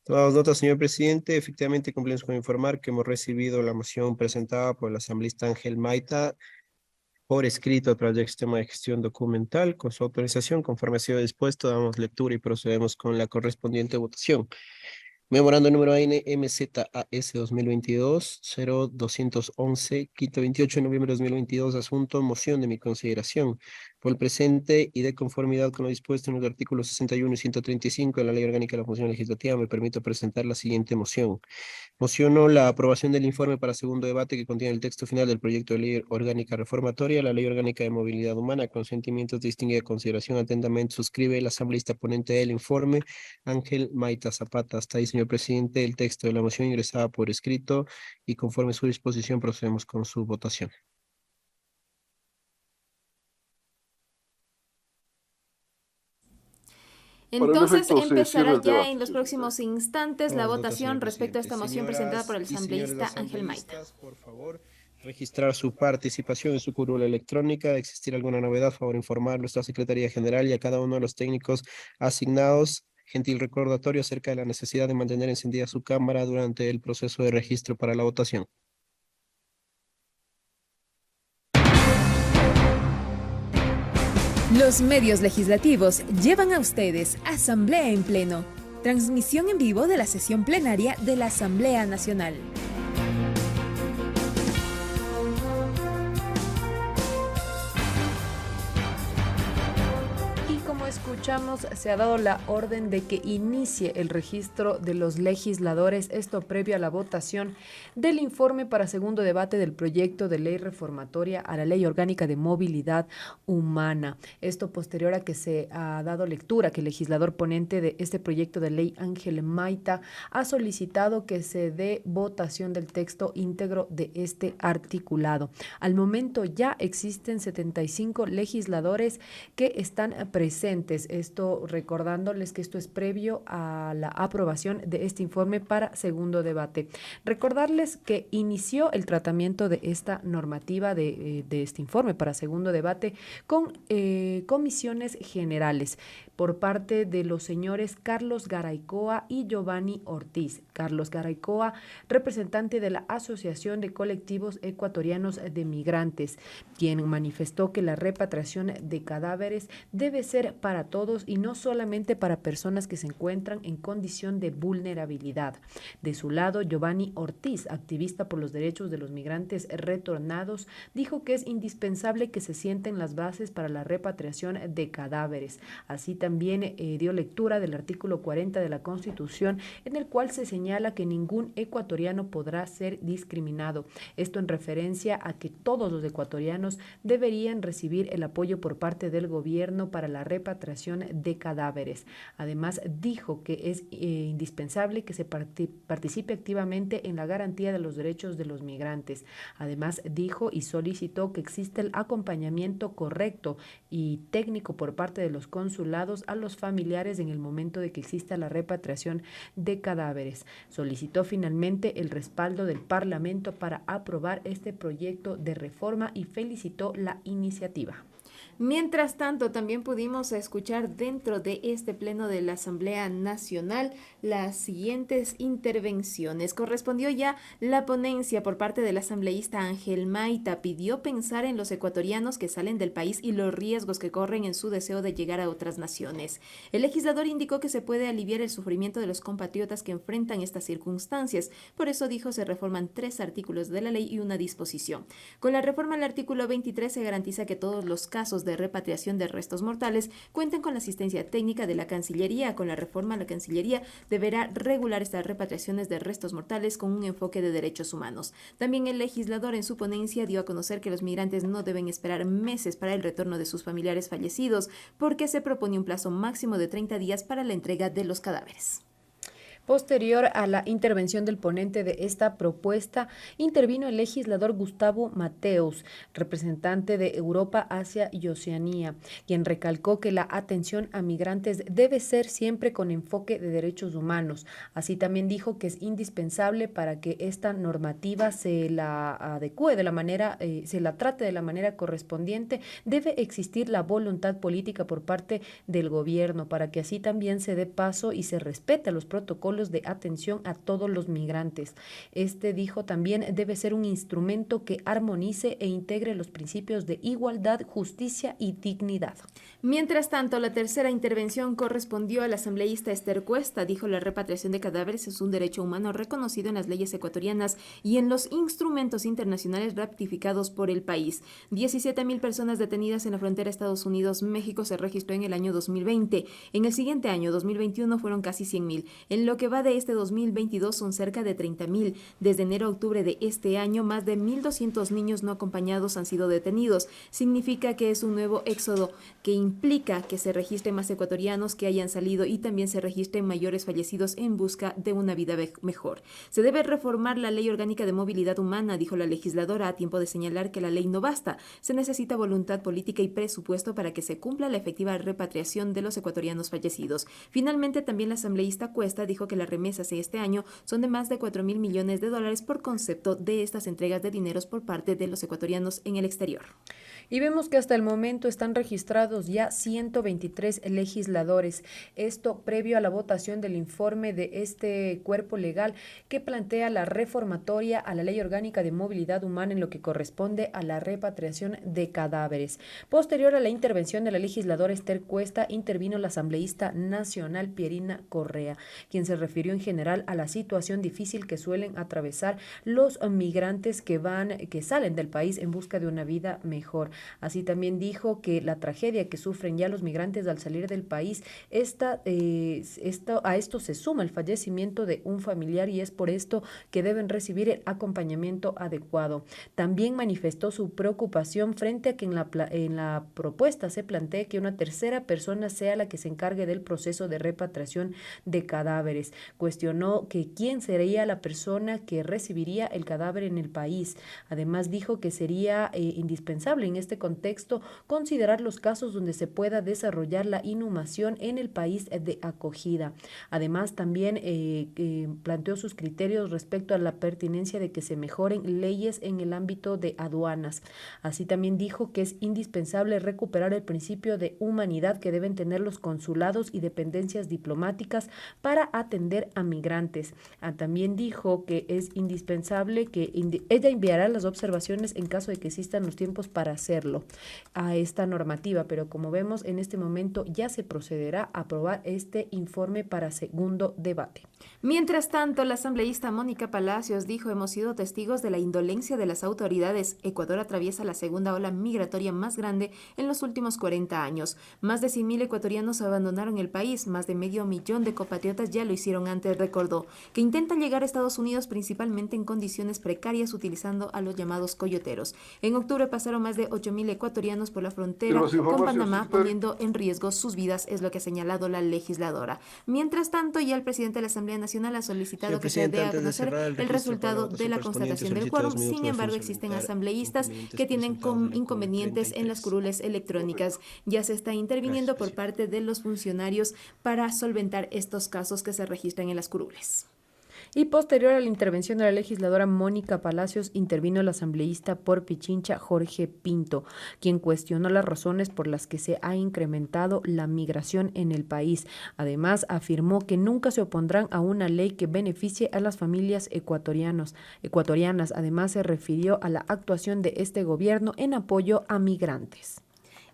Tomados nota, señor presidente. Efectivamente, cumplimos con informar que hemos recibido la moción presentada por el asambleísta Ángel Maita por escrito a través del sistema de gestión documental. Con su autorización, conforme ha sido dispuesto, damos lectura y procedemos con la correspondiente votación. Memorando número N MZAS 2022-0211, Quito, 28 de noviembre de 2022, asunto, moción de mi consideración. Por el presente y de conformidad con lo dispuesto en los artículos 61 y 135 de la Ley Orgánica de la Función Legislativa, me permito presentar la siguiente moción. Mociono la aprobación del informe para segundo debate que contiene el texto final del proyecto de ley orgánica reformatoria, la ley orgánica de movilidad humana, con sentimientos de distinguida consideración. Atentamente suscribe el asambleísta ponente del informe, Ángel Maita Zapata. Hasta ahí, señor presidente, el texto de la moción ingresada por escrito y conforme su disposición procedemos con su votación. Para el Entonces efecto se cierra empezará el ya debate, en los señor próximos presidente. instantes la Tomamos nota, votación señor respecto a presidente. esta moción presentada por el Señoras y señores asambleísta Ángel Maita. asambleístas, por favor, registrar su participación en su curula electrónica. De existir alguna novedad, favor informarlo a nuestra Secretaría General y a cada uno de los técnicos asignados. Gentil recordatorio acerca de la necesidad de mantener encendida su cámara durante el proceso de registro para la votación. Los medios legislativos llevan a ustedes Asamblea en Pleno, transmisión en vivo de la sesión plenaria de la Asamblea Nacional. Como escuchamos, se ha dado la orden de que inicie el registro de los legisladores, esto previo a la votación del informe para segundo debate del proyecto de ley reformatoria a la Ley Orgánica de Movilidad Humana. Esto posterior a que se ha dado lectura, que el legislador ponente de este proyecto de ley, Ángel Maita, ha solicitado que se dé votación del texto íntegro de este articulado. Al momento ya existen 75 legisladores que están presentes. Esto recordándoles que esto es previo a la aprobación de este informe para segundo debate. Recordarles que inició el tratamiento de esta normativa de este informe para segundo debate con comisiones generales por parte de los señores Carlos Garaycoa y Giovanni Ortiz. Carlos Garaycoa, representante de la Asociación de Colectivos Ecuatorianos de Migrantes, quien manifestó que la repatriación de cadáveres debe ser para todos y no solamente para personas que se encuentran en condición de vulnerabilidad. De su lado, Giovanni Ortiz, activista por los derechos de los migrantes retornados, dijo que es indispensable que se sienten las bases para la repatriación de cadáveres. Así también dio lectura del artículo 40 de la Constitución, en el cual se señala que ningún ecuatoriano podrá ser discriminado. Esto en referencia a que todos los ecuatorianos deberían recibir el apoyo por parte del gobierno para la repatriación de cadáveres. Además, dijo que es indispensable que se participe activamente en la garantía de los derechos de los migrantes. Además, dijo y solicitó que exista el acompañamiento correcto y técnico por parte de los consulados a los familiares en el momento de que exista la repatriación de cadáveres. Solicitó finalmente el respaldo del Parlamento para aprobar este proyecto de reforma y felicitó la iniciativa. Mientras tanto, también pudimos escuchar dentro de este pleno de la Asamblea Nacional las siguientes intervenciones. Correspondió ya la ponencia por parte del asambleísta Ángel Maita. Pidió pensar en los ecuatorianos que salen del país y los riesgos que corren en su deseo de llegar a otras naciones. El legislador indicó que se puede aliviar el sufrimiento de los compatriotas que enfrentan estas circunstancias. Por eso dijo se reforman 3 artículos de la ley y una disposición. Con la reforma al artículo 23 se garantiza que todos los casos de repatriación de restos mortales cuentan con la asistencia técnica de la Cancillería. Con la reforma, la Cancillería deberá regular estas repatriaciones de restos mortales con un enfoque de derechos humanos. También el legislador en su ponencia dio a conocer que los migrantes no deben esperar meses para el retorno de sus familiares fallecidos, porque se propone un plazo máximo de 30 días para la entrega de los cadáveres. Posterior a la intervención del ponente de esta propuesta, intervino el legislador Gustavo Mateus, representante de Europa, Asia y Oceanía, quien recalcó que la atención a migrantes debe ser siempre con enfoque de derechos humanos. Así también dijo que es indispensable para que esta normativa se la adecue de la manera, se la trate de la manera correspondiente, debe existir la voluntad política por parte del gobierno para que así también se dé paso y se respete los protocolos protocolos de atención a todos los migrantes. Este, dijo también, debe ser un instrumento que armonice e integre los principios de igualdad, justicia y dignidad. Mientras tanto, la tercera intervención correspondió al asambleísta Esther Cuesta. Dijo: la repatriación de cadáveres es un derecho humano reconocido en las leyes ecuatorianas y en los instrumentos internacionales ratificados por el país. 17,000 personas detenidas en la frontera Estados Unidos-México se registró en el año 2020. En el siguiente año, 2021, fueron casi 100,000. En lo que va de este 2022 son cerca de 30,000. Desde enero a octubre de este año, más de 1,200 niños no acompañados han sido detenidos. Significa que es un nuevo éxodo que implica que se registren más ecuatorianos que hayan salido y también se registren mayores fallecidos en busca de una vida mejor. Se debe reformar la Ley Orgánica de Movilidad Humana, dijo la legisladora, a tiempo de señalar que la ley no basta. Se necesita voluntad política y presupuesto para que se cumpla la efectiva repatriación de los ecuatorianos fallecidos. Finalmente, también la asambleísta Cuesta dijo que las remesas de este año son de más de 4,000 millones de dólares por concepto de estas entregas de dineros por parte de los ecuatorianos en el exterior. Y vemos que hasta el momento están registrados ya 123 legisladores. Esto previo a la votación del informe de este cuerpo legal que plantea la reformatoria a la Ley Orgánica de Movilidad Humana en lo que corresponde a la repatriación de cadáveres. Posterior a la intervención de la legisladora Esther Cuesta, intervino la asambleísta nacional Pierina Correa, quien se refirió en general a la situación difícil que suelen atravesar los migrantes que salen del país en busca de una vida mejor. Así también dijo que la tragedia que sufren ya los migrantes al salir del país, a esto se suma el fallecimiento de un familiar y es por esto que deben recibir el acompañamiento adecuado. También manifestó su preocupación frente a que en la propuesta se plantee que una tercera persona sea la que se encargue del proceso de repatriación de cadáveres. Cuestionó que quién sería la persona que recibiría el cadáver en el país. Además dijo que sería indispensable en este contexto considerar los casos donde se pueda desarrollar la inhumación en el país de acogida. Además, también planteó sus criterios respecto a la pertinencia de que se mejoren leyes en el ámbito de aduanas. Así también dijo que es indispensable recuperar el principio de humanidad que deben tener los consulados y dependencias diplomáticas para atender a migrantes. También dijo que es indispensable que ella enviará las observaciones en caso de que existan los tiempos para hacerlo a esta normativa, pero como vemos en este momento ya se procederá a aprobar este informe para segundo debate. Mientras tanto, la asambleísta Mónica Palacios dijo: hemos sido testigos de la indolencia de las autoridades. Ecuador atraviesa la segunda ola migratoria más grande en los últimos 40 años. Más de 100,000 ecuatorianos abandonaron el país, más de 500,000 de compatriotas ya lo hicieron antes. Recordó que intentan llegar a Estados Unidos principalmente en condiciones precarias utilizando a los llamados coyoteros. En octubre pasaron más de 8,000 ecuatorianos por la frontera con Panamá, poniendo en riesgo sus vidas, es lo que ha señalado la legisladora. Mientras tanto, ya el presidente de la Asamblea Nacional ha solicitado que se dé a conocer el resultado de la constatación del quórum. Sin embargo, existen asambleístas que tienen inconvenientes en las curules electrónicas. Ya se está interviniendo por parte de los funcionarios para solventar estos casos que se registran en las curules. Y posterior a la intervención de la legisladora Mónica Palacios, intervino el asambleísta por Pichincha Jorge Pinto, quien cuestionó las razones por las que se ha incrementado la migración en el país. Además, afirmó que nunca se opondrán a una ley que beneficie a las familias ecuatorianas. Además, se refirió a la actuación de este gobierno en apoyo a migrantes.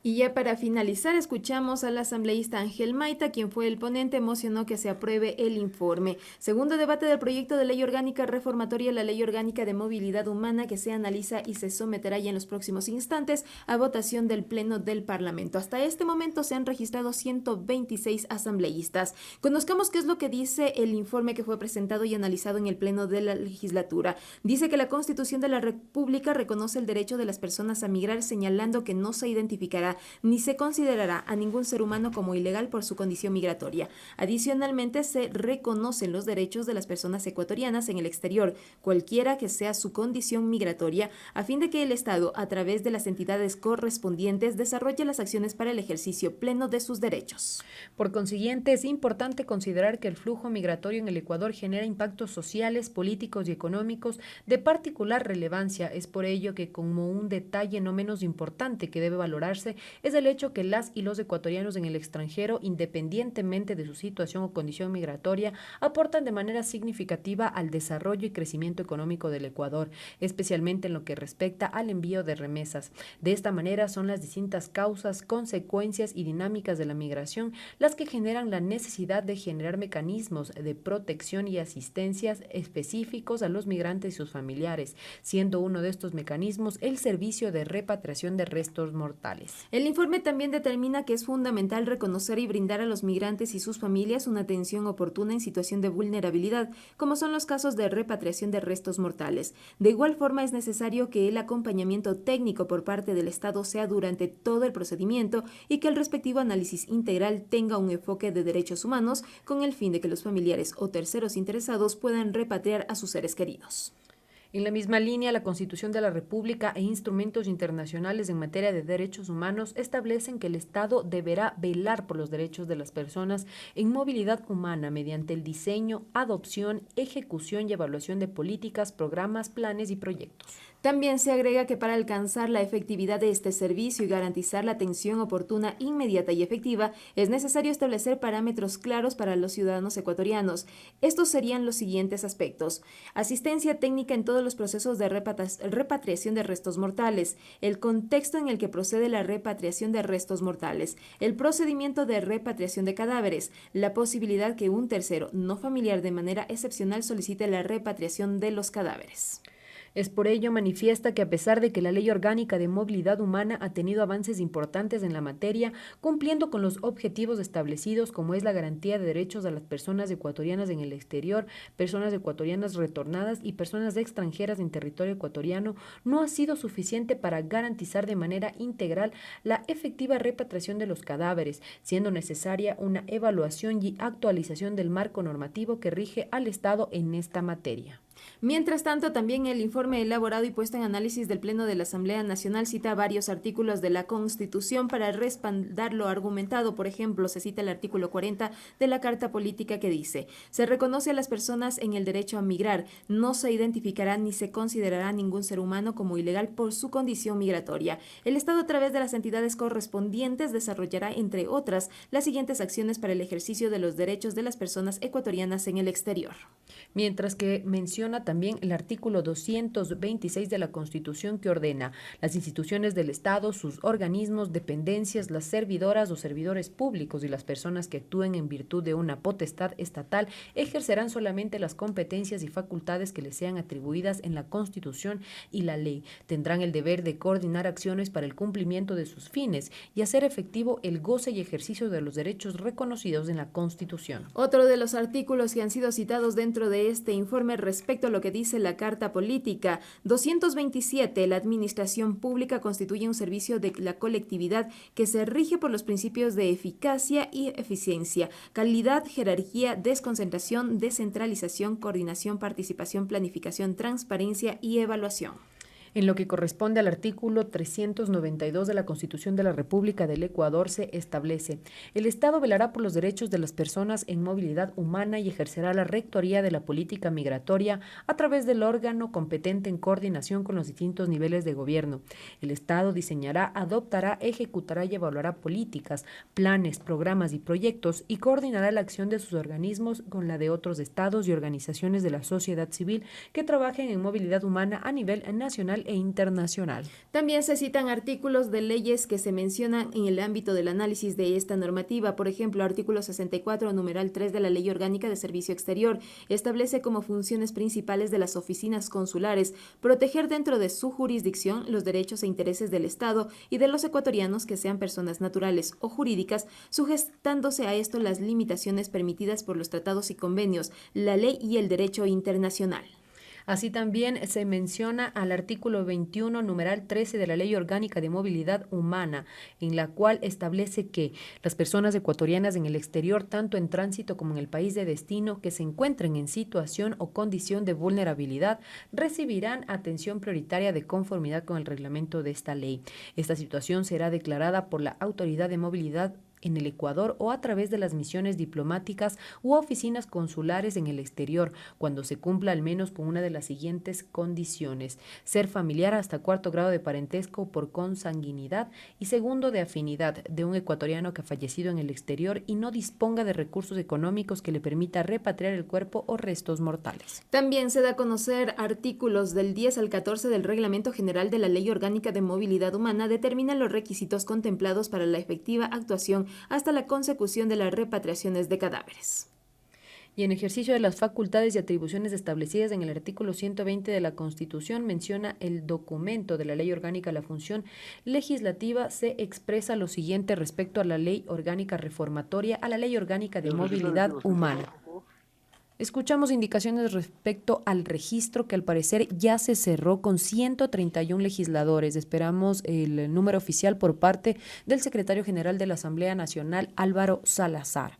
Y ya para finalizar, escuchamos al asambleísta Ángel Maita, quien fue el ponente, emocionó que se apruebe el informe. Segundo debate del proyecto de ley orgánica reformatoria a la Ley Orgánica de Movilidad Humana, que se analiza y se someterá ya en los próximos instantes a votación del Pleno del Parlamento. Hasta este momento se han registrado 126 asambleístas. Conozcamos qué es lo que dice el informe que fue presentado y analizado en el Pleno de la legislatura. Dice que la Constitución de la República reconoce el derecho de las personas a migrar, señalando que no se identificará ni se considerará a ningún ser humano como ilegal por su condición migratoria. Adicionalmente, se reconocen los derechos de las personas ecuatorianas en el exterior, cualquiera que sea su condición migratoria, a fin de que el Estado, a través de las entidades correspondientes, desarrolle las acciones para el ejercicio pleno de sus derechos. Por consiguiente, es importante considerar que el flujo migratorio en el Ecuador genera impactos sociales, políticos y económicos de particular relevancia. Es por ello que, como un detalle no menos importante que debe valorarse, es el hecho que las y los ecuatorianos en el extranjero, independientemente de su situación o condición migratoria, aportan de manera significativa al desarrollo y crecimiento económico del Ecuador, especialmente en lo que respecta al envío de remesas. De esta manera son las distintas causas, consecuencias y dinámicas de la migración las que generan la necesidad de generar mecanismos de protección y asistencias específicos a los migrantes y sus familiares, siendo uno de estos mecanismos el servicio de repatriación de restos mortales. El informe también determina que es fundamental reconocer y brindar a los migrantes y sus familias una atención oportuna en situación de vulnerabilidad, como son los casos de repatriación de restos mortales. De igual forma, es necesario que el acompañamiento técnico por parte del Estado sea durante todo el procedimiento y que el respectivo análisis integral tenga un enfoque de derechos humanos con el fin de que los familiares o terceros interesados puedan repatriar a sus seres queridos. En la misma línea, la Constitución de la República e instrumentos internacionales en materia de derechos humanos establecen que el Estado deberá velar por los derechos de las personas en movilidad humana mediante el diseño, adopción, ejecución y evaluación de políticas, programas, planes y proyectos. También se agrega que para alcanzar la efectividad de este servicio y garantizar la atención oportuna, inmediata y efectiva, es necesario establecer parámetros claros para los ciudadanos ecuatorianos. Estos serían los siguientes aspectos: asistencia técnica en todos los procesos de repatriación de restos mortales, el contexto en el que procede la repatriación de restos mortales, el procedimiento de repatriación de cadáveres, la posibilidad que un tercero no familiar de manera excepcional solicite la repatriación de los cadáveres. Es por ello manifiesta que a pesar de que la Ley Orgánica de Movilidad Humana ha tenido avances importantes en la materia, cumpliendo con los objetivos establecidos como es la garantía de derechos a las personas ecuatorianas en el exterior, personas ecuatorianas retornadas y personas extranjeras en territorio ecuatoriano, no ha sido suficiente para garantizar de manera integral la efectiva repatriación de los cadáveres, siendo necesaria una evaluación y actualización del marco normativo que rige al Estado en esta materia. Mientras tanto, también el informe elaborado y puesto en análisis del Pleno de la Asamblea Nacional cita varios artículos de la Constitución para respaldar lo argumentado. Por ejemplo, se cita el artículo 40 de la Carta Política que dice: se reconoce a las personas en el derecho a migrar, no se identificará ni se considerará ningún ser humano como ilegal por su condición migratoria. El Estado, a través de las entidades correspondientes, desarrollará, entre otras, las siguientes acciones para el ejercicio de los derechos de las personas ecuatorianas en el exterior. Mientras que menciona también el artículo 226 de la Constitución que ordena: las instituciones del Estado, sus organismos, dependencias, las servidoras o servidores públicos y las personas que actúen en virtud de una potestad estatal ejercerán solamente las competencias y facultades que les sean atribuidas en la Constitución y la ley. Tendrán el deber de coordinar acciones para el cumplimiento de sus fines y hacer efectivo el goce y ejercicio de los derechos reconocidos en la Constitución. Otro de los artículos que han sido citados dentro de este informe respecto a lo que dice la Carta Política 227, la administración pública constituye un servicio de la colectividad que se rige por los principios de eficacia y eficiencia, calidad, jerarquía, desconcentración, descentralización, coordinación, participación, planificación, transparencia y evaluación. En lo que corresponde al artículo 392 de la Constitución de la República del Ecuador se establece: el Estado velará por los derechos de las personas en movilidad humana y ejercerá la rectoría de la política migratoria a través del órgano competente en coordinación con los distintos niveles de gobierno. El Estado diseñará, adoptará, ejecutará y evaluará políticas, planes, programas y proyectos y coordinará la acción de sus organismos con la de otros estados y organizaciones de la sociedad civil que trabajen en movilidad humana a nivel nacional e internacional. También se citan artículos de leyes que se mencionan en el ámbito del análisis de esta normativa. Por ejemplo, artículo 64, numeral 3 de la Ley Orgánica de Servicio Exterior establece como funciones principales de las oficinas consulares proteger dentro de su jurisdicción los derechos e intereses del Estado y de los ecuatorianos que sean personas naturales o jurídicas, sujetándose a esto las limitaciones permitidas por los tratados y convenios, la ley y el derecho internacional. Así también se menciona al artículo 21, numeral 13 de la Ley Orgánica de Movilidad Humana, en la cual establece que las personas ecuatorianas en el exterior, tanto en tránsito como en el país de destino, que se encuentren en situación o condición de vulnerabilidad, recibirán atención prioritaria de conformidad con el reglamento de esta ley. Esta situación será declarada por la Autoridad de Movilidad en el Ecuador o a través de las misiones diplomáticas u oficinas consulares en el exterior, cuando se cumpla al menos con una de las siguientes condiciones: ser familiar hasta cuarto grado de parentesco por consanguinidad y segundo de afinidad de un ecuatoriano que ha fallecido en el exterior y no disponga de recursos económicos que le permita repatriar el cuerpo o restos mortales. También se da a conocer artículos del 10 al 14 del Reglamento General de la Ley Orgánica de Movilidad Humana determinan los requisitos contemplados para la efectiva actuación hasta la consecución de las repatriaciones de cadáveres. Y en ejercicio de las facultades y atribuciones establecidas en el artículo 120 de la Constitución, menciona el documento de la Ley Orgánica. La función legislativa se expresa lo siguiente respecto a la Ley Orgánica Reformatoria a la Ley Orgánica de Movilidad Humana. Escuchamos indicaciones respecto al registro que al parecer ya se cerró con 131 legisladores. Esperamos el número oficial por parte del secretario general de la Asamblea Nacional, Álvaro Salazar.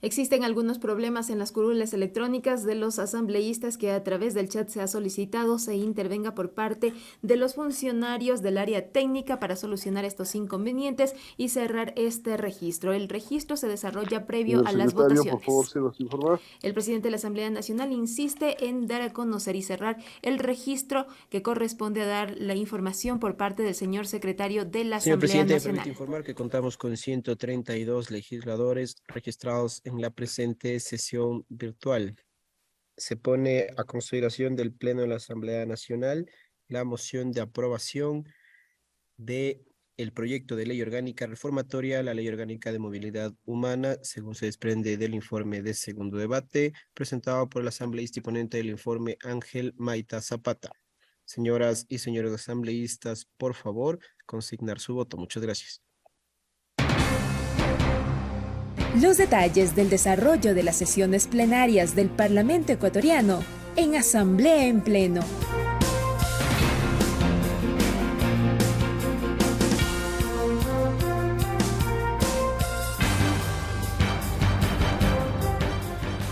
Existen algunos problemas en las curules electrónicas de los asambleístas que a través del chat se ha solicitado se intervenga por parte de los funcionarios del área técnica para solucionar estos inconvenientes y cerrar este registro. El registro se desarrolla previo a las votaciones. Por favor, ¿se nos informa? El presidente de la Asamblea Nacional insiste en dar a conocer y cerrar el registro que corresponde a dar la información por parte del señor secretario de la Señor Asamblea presidente, me Nacional. permite informar que contamos con 132 legisladores registrados en la presente sesión virtual. Se pone a consideración del Pleno de la Asamblea Nacional la moción de aprobación de el proyecto de ley orgánica reformatoria a la Ley Orgánica de Movilidad Humana, según se desprende del informe de segundo debate, presentado por el asambleísta y ponente del informe Ángel Maita Zapata. Señoras y señores asambleístas, por favor, consignar su voto. Muchas gracias. Los detalles del desarrollo de las sesiones plenarias del Parlamento ecuatoriano en Asamblea en Pleno.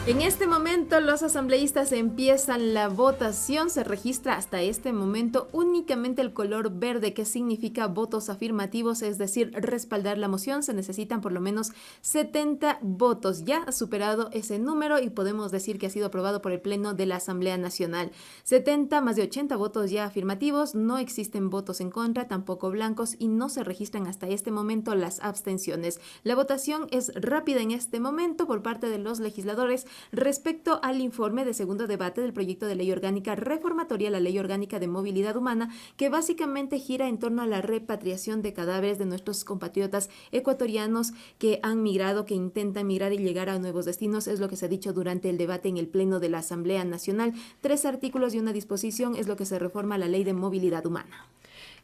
En este momento los asambleístas empiezan la votación. Se registra hasta este momento únicamente el color verde, que significa votos afirmativos, es decir, respaldar la moción. Se necesitan por lo menos 70 votos. Ya ha superado ese número y podemos decir que ha sido aprobado por el Pleno de la Asamblea Nacional. 70 más de 80 votos ya afirmativos. No existen votos en contra, tampoco blancos, y no se registran hasta este momento las abstenciones. La votación es rápida en este momento por parte de los legisladores respecto al informe de segundo debate del proyecto de ley orgánica reformatoria a la Ley Orgánica de Movilidad Humana, que básicamente gira en torno a la repatriación de cadáveres de nuestros compatriotas ecuatorianos que han migrado, que intentan migrar y llegar a nuevos destinos. Es lo que se ha dicho durante el debate en el Pleno de la Asamblea Nacional. 3 artículos y una disposición es lo que se reforma a la Ley de Movilidad Humana.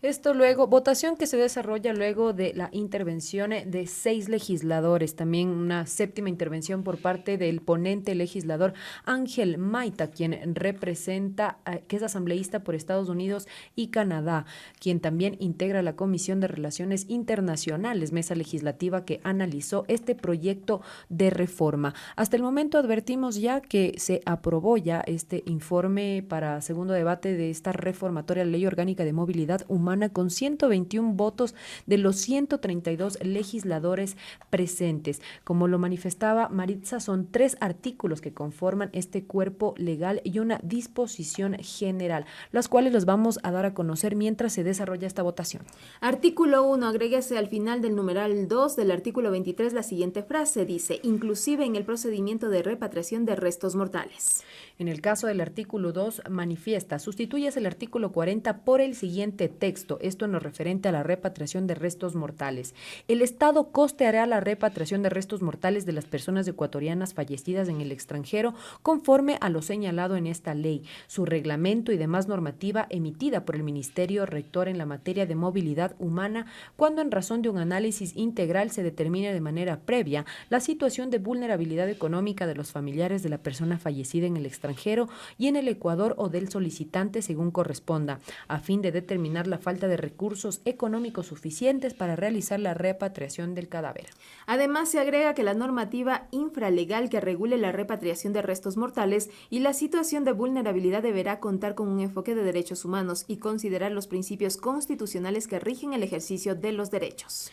Esto luego, votación que se desarrolla luego de la intervención de 6 legisladores, también una séptima intervención por parte del ponente legislador Ángel Maita, quien representa, que es asambleísta por Estados Unidos y Canadá, quien también integra la Comisión de Relaciones Internacionales, mesa legislativa que analizó este proyecto de reforma. Hasta el momento advertimos ya que se aprobó ya este informe para segundo debate de esta reformatoria Ley Orgánica de Movilidad Humana con 121 votos de los 132 legisladores presentes. Como lo manifestaba Maritza, son 3 artículos que conforman este cuerpo legal y una disposición general, las cuales los vamos a dar a conocer mientras se desarrolla esta votación. Artículo 1. Agréguese al final del numeral 2 del artículo 23 la siguiente frase. Dice, inclusive en el procedimiento de repatriación de restos mortales. En el caso del artículo 2, manifiesta, sustituyes el artículo 40 por el siguiente texto. Esto en lo referente a la repatriación de restos mortales. El Estado costeará la repatriación de restos mortales de las personas ecuatorianas fallecidas en el extranjero conforme a lo señalado en esta ley, su reglamento y demás normativa emitida por el Ministerio Rector en la materia de movilidad humana, cuando en razón de un análisis integral se determine de manera previa la situación de vulnerabilidad económica de los familiares de la persona fallecida en el extranjero y en el Ecuador o del solicitante según corresponda, a fin de determinar la falta de recursos económicos suficientes para realizar la repatriación del cadáver. Además, se agrega que la normativa infralegal que regule la repatriación de restos mortales y la situación de vulnerabilidad deberá contar con un enfoque de derechos humanos y considerar los principios constitucionales que rigen el ejercicio de los derechos.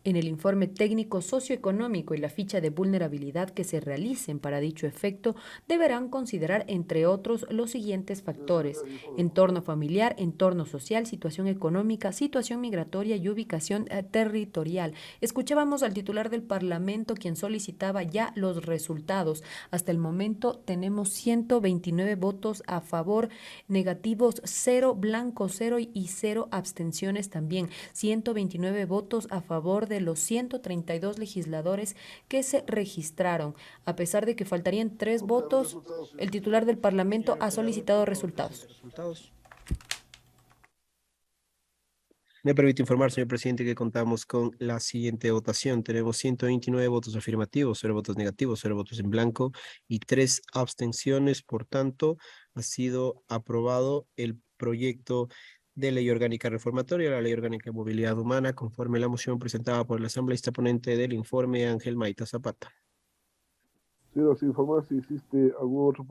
En el informe técnico socioeconómico y la ficha de vulnerabilidad que se realicen para dicho efecto deberán considerar, entre otros, los siguientes factores: entorno familiar, entorno social, situación económica, situación migratoria y ubicación territorial. Escuchábamos al titular del Parlamento, quien solicitaba ya los resultados. Hasta el momento tenemos 129 votos a favor, negativos 0, blancos 0 y 0 abstenciones también. 129 votos a favor de los 132 legisladores que se registraron. A pesar de que faltarían 3 votos, el titular del Parlamento ha solicitado resultados. Me permite informar, señor presidente, que contamos con la siguiente votación. Tenemos 129 votos afirmativos, 0 votos negativos, 0 votos en blanco y 3 abstenciones. Por tanto, ha sido aprobado el proyecto de ley orgánica reformatoria, la ley orgánica de movilidad humana, conforme la moción presentada por el asambleísta ponente del informe Ángel Maita Zapata. Señora, sin informar si existe algún otro